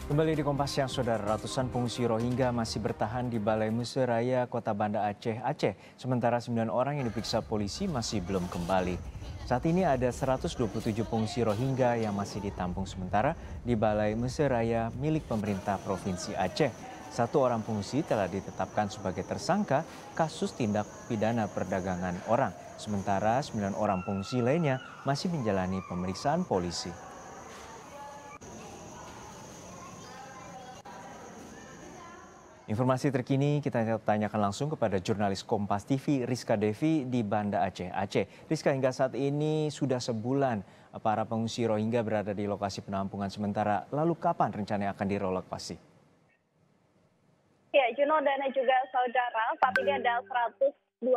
Kembali di Kompas Siang, Saudara. Ratusan pengungsi Rohingya masih bertahan di Balai Museraya, Kota Banda Aceh, Aceh. Sementara 9 orang yang diperiksa polisi masih belum kembali. Saat ini ada 127 pengungsi Rohingya yang masih ditampung sementara di Balai Museraya milik pemerintah Provinsi Aceh. Satu orang pengungsi telah ditetapkan sebagai tersangka kasus tindak pidana perdagangan orang. Sementara 9 orang pengungsi lainnya masih menjalani pemeriksaan polisi. Informasi terkini kita tanyakan langsung kepada jurnalis Kompas TV Rizka Devi di Banda Aceh, Aceh. Rizka, hingga saat ini sudah sebulan para pengungsi Rohingya berada di lokasi penampungan sementara. Lalu kapan rencananya akan direlokasi? Ya, Juno dan juga saudara, saat ini ada 127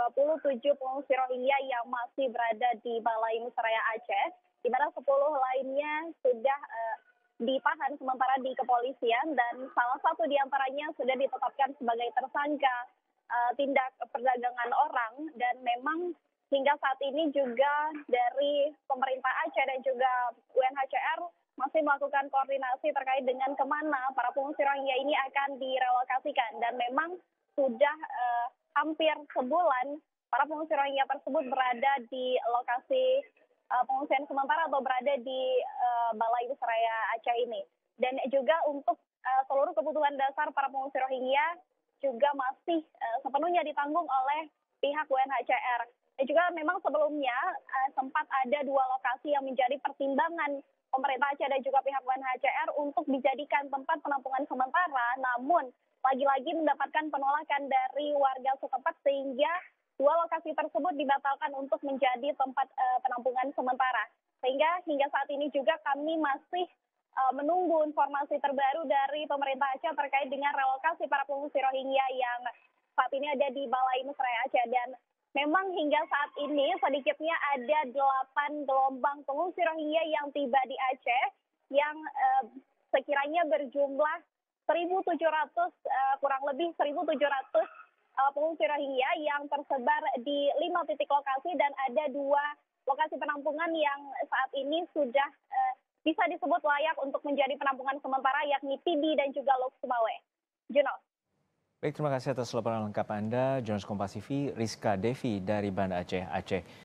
pengungsi Rohingya yang masih berada di Balai Museraya Aceh, di mana 10 lainnya sudah ditahan sementara di kepolisian dan salah satu di antaranya sudah ditetapkan sebagai tersangka tindak perdagangan orang dan memang hingga saat ini juga dari pemerintah Aceh dan juga UNHCR masih melakukan koordinasi terkait dengan kemana para pengungsi Rohingya ini akan direlokasikan dan memang sudah hampir sebulan para pengungsi Rohingya tersebut berada di lokasi pengungsian sementara atau berada di Balai Museraya Aceh ini. Dan juga untuk seluruh kebutuhan dasar para pengungsi Rohingya juga masih sepenuhnya ditanggung oleh pihak UNHCR. Dan juga memang sebelumnya sempat ada 2 lokasi yang menjadi pertimbangan pemerintah Aceh dan juga pihak UNHCR untuk dijadikan tempat penampungan sementara, namun lagi-lagi mendapatkan penolakan dari warga setempat sehingga 2 lokasi tersebut dibatalkan untuk menjadi tempat penampungan sementara. Sehingga hingga saat ini juga kami masih menunggu informasi terbaru dari pemerintah Aceh terkait dengan relokasi para pengungsi Rohingya yang saat ini ada di Balai Museraya Aceh. Dan memang hingga saat ini sedikitnya ada 8 gelombang pengungsi Rohingya yang tiba di Aceh yang sekiranya berjumlah 1.700 kurang lebih 1.700 pengungsi Rohingya yang tersebar di 5 titik lokasi dan ada 2 lokasi penampungan yang saat ini sudah bisa disebut layak untuk menjadi penampungan sementara yakni Pidi dan juga Lok Sumawe. Juno. Baik, terima kasih atas laporan lengkap Anda, jurnalis Kompas TV Rizka Devi dari Banda Aceh, Aceh.